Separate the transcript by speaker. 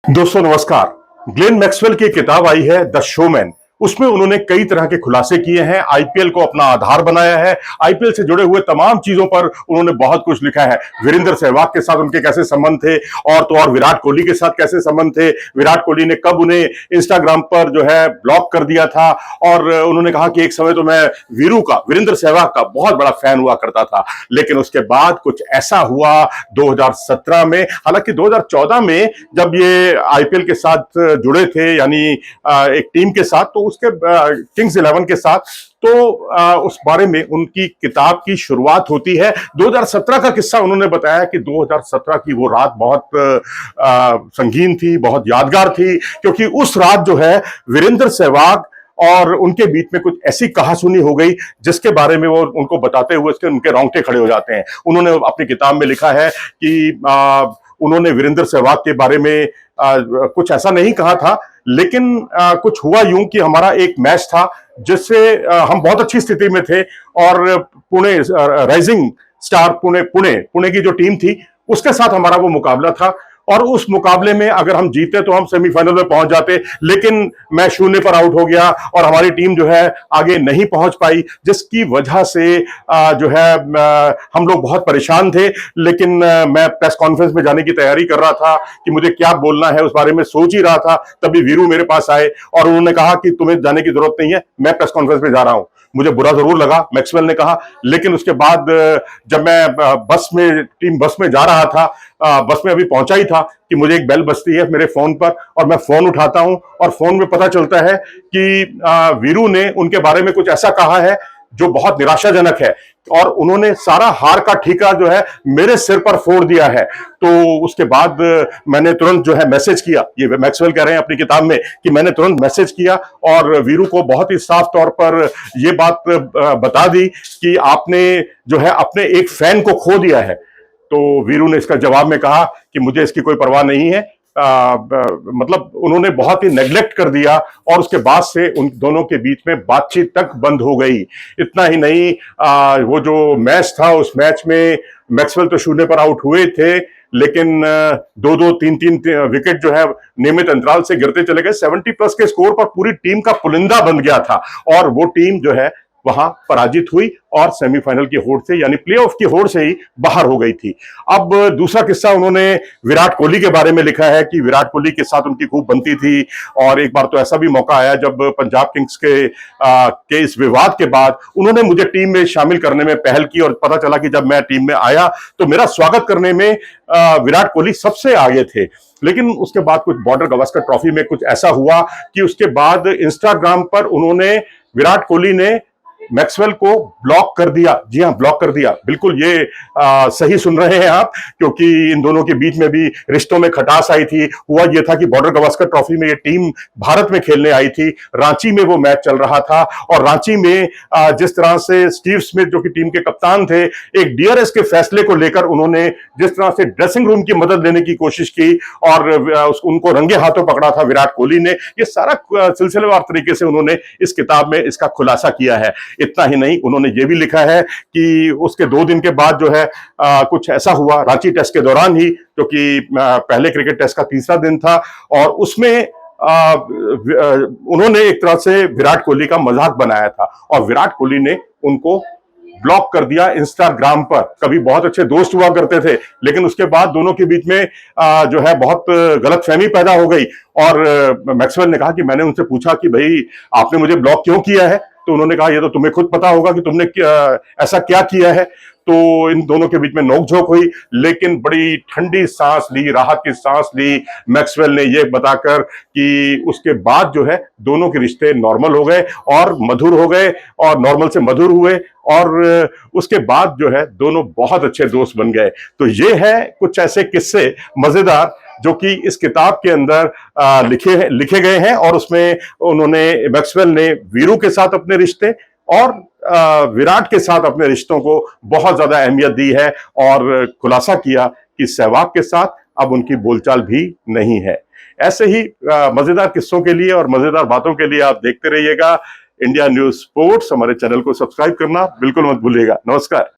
Speaker 1: दोस्तों नमस्कार। Glenn Maxwell की किताब आई है द शोमैन। उसमें उन्होंने कई तरह के खुलासे किए हैं, आईपीएल को अपना आधार बनाया है, आईपीएल से जुड़े हुए तमाम चीजों पर उन्होंने बहुत कुछ लिखा है। वीरेंद्र सहवाग के साथ उनके कैसे संबंध थे और तो और विराट कोहली के साथ कैसे संबंध थे, विराट कोहली ने कब उन्हें इंस्टाग्राम पर जो है ब्लॉक कर दिया था। और उन्होंने कहा कि एक समय तो मैं वीरेंद्र सहवाग का बहुत बड़ा फैन हुआ करता था, लेकिन उसके बाद कुछ ऐसा हुआ 2017 में, हालांकि 2014 में जब ये आईपीएल के साथ जुड़े थे, यानी एक टीम के साथ, तो उसके किंग्स 11 के साथ, तो उस बारे में उनकी किताब की शुरुआत होती है। 2017 का किस्सा उन्होंने बताया कि 2017 की वो रात बहुत संगीन थी, बहुत यादगार थी, क्योंकि उस रात जो है वीरेंद्र सहवाग और उनके बीच में कुछ ऐसी कहासुनी हो गई जिसके बारे में वो उनको बताते हुए उनके रोंगटे खड़े हो जाते हैं। उन्होंने अपनी किताब में लिखा है कि उन्होंने वीरेंद्र सहवाग के बारे में कुछ ऐसा नहीं कहा था, लेकिन कुछ हुआ यूं कि हमारा एक मैच था जिससे हम बहुत अच्छी स्थिति में थे और पुणे राइजिंग स्टार पुणे की जो टीम थी उसके साथ हमारा वो मुकाबला था। और उस मुकाबले में अगर हम जीते तो हम सेमीफाइनल में पहुंच जाते, लेकिन मैं 0 पर आउट हो गया और हमारी टीम जो है आगे नहीं पहुंच पाई, जिसकी वजह से जो है हम लोग बहुत परेशान थे। लेकिन मैं प्रेस कॉन्फ्रेंस में जाने की तैयारी कर रहा था कि मुझे क्या बोलना है, उस बारे में सोच ही रहा था। तभी वीरू मेरे पास आए और उन्होंने कहा कि तुम्हें जाने की जरूरत नहीं है, मैं प्रेस कॉन्फ्रेंस में जा रहा हूं। मुझे बुरा जरूर लगा, मैक्सवेल ने कहा, लेकिन उसके बाद जब मैं टीम बस में जा रहा था, बस में अभी पहुंचा ही था कि मुझे एक बेल बजती है मेरे फोन पर और मैं फोन उठाता हूं और फोन में पता चलता है कि वीरू ने उनके बारे में कुछ ऐसा कहा है जो बहुत निराशाजनक है और उन्होंने सारा हार का ठेका जो है मेरे सिर पर फोड़ दिया है। तो उसके बाद मैंने तुरंत जो है मैसेज किया, ये मैक्सवेल कह रहे हैं अपनी किताब में कि मैंने तुरंत मैसेज किया और वीरू को बहुत ही साफ तौर पर यह बात बता दी कि आपने जो है अपने एक फैन को खो दिया है। तो वीरू ने इसका जवाब में कहा कि मुझे इसकी कोई परवाह नहीं है। मतलब उन्होंने बहुत ही नेग्लेक्ट कर दिया और उसके बाद से उन दोनों के बीच में बातचीत तक बंद हो गई। इतना ही नहीं, वो जो मैच था उस मैच में मैक्सवेल तो 0 पर आउट हुए थे, लेकिन 2-2, 3-3 विकेट जो है नियमित अंतराल से गिरते चले गए। 70+ के स्कोर पर पूरी टीम का पुलिंदा बन गया था और वो टीम जो है वहां पराजित हुई और सेमीफाइनल की होड़ से, यानी प्लेऑफ की होड़ से ही बाहर हो गई थी। अब दूसरा किस्सा उन्होंने विराट कोहली के बारे में लिखा है कि विराट कोहली के साथ उनकी खूब बनती थी और एक बार तो ऐसा भी मौका आया जब पंजाब किंग्स के इस विवाद के बाद उन्होंने मुझे टीम में शामिल करने में पहल की और पता चला कि जब मैं टीम में आया तो मेरा स्वागत करने में विराट कोहली सबसे आगे थे। लेकिन उसके बाद कुछ बॉर्डर गावस्कर ट्रॉफी में कुछ ऐसा हुआ कि उसके बाद इंस्टाग्राम पर उन्होंने, विराट कोहली ने मैक्सवेल को ब्लॉक कर दिया। जी हां, ब्लॉक कर दिया, बिल्कुल ये सही सुन रहे हैं आप, क्योंकि इन दोनों के बीच में भी रिश्तों में खटास आई थी। हुआ ये था कि बॉर्डर गावस्कर ट्रॉफी में ये टीम भारत में खेलने आई थी, रांची में वो मैच चल रहा था और रांची में जिस तरह से स्टीव स्मिथ जो कि टीम के कप्तान थे, एक डीआरएस के फैसले को लेकर उन्होंने जिस तरह से ड्रेसिंग रूम की मदद लेने की कोशिश की और उनको रंगे हाथों पकड़ा था विराट कोहली ने, ये सारा सिलसिलेवार तरीके से उन्होंने इस किताब में इसका खुलासा किया है। इतना ही नहीं, उन्होंने ये भी लिखा है कि उसके 2 दिन के बाद जो है कुछ ऐसा हुआ रांची टेस्ट के दौरान ही, क्योंकि पहले क्रिकेट टेस्ट का तीसरा दिन था और उसमें उन्होंने एक तरह से विराट कोहली का मजाक बनाया था और विराट कोहली ने उनको ब्लॉक कर दिया इंस्टाग्राम पर। कभी बहुत अच्छे दोस्त हुआ करते थे, लेकिन उसके बाद दोनों के बीच में जो है बहुत गलतफहमी पैदा हो गई और मैक्सवेल ने कहा कि मैंने उनसे पूछा कि भाई आपने मुझे ब्लॉक क्यों किया है, तो उन्होंने कहा ये तो तुम्हें खुद पता होगा कि तुमने ऐसा क्या किया है। तो इन दोनों के बीच में नोकझोंक हुई, लेकिन बड़ी ठंडी सांस ली, राहत की सांस ली मैक्सवेल ने ये बताकर कि उसके बाद जो है दोनों के रिश्ते नॉर्मल हो गए और मधुर हो गए और नॉर्मल से मधुर हुए और उसके बाद जो है दोनों बहुत अच्छे दोस्त बन गए। तो ये है कुछ ऐसे किस्से मजेदार जो कि इस किताब के अंदर लिखे गए हैं और उसमें उन्होंने, मैक्सवेल ने वीरू के साथ अपने रिश्ते और विराट के साथ अपने रिश्तों को बहुत ज्यादा अहमियत दी है और खुलासा किया कि सहवाग के साथ अब उनकी बोलचाल भी नहीं है। ऐसे ही मजेदार किस्सों के लिए और मजेदार बातों के लिए आप देखते रहिएगा इंडिया न्यूज स्पोर्ट्स। हमारे चैनल को सब्सक्राइब करना बिल्कुल मत भूलिएगा। नमस्कार।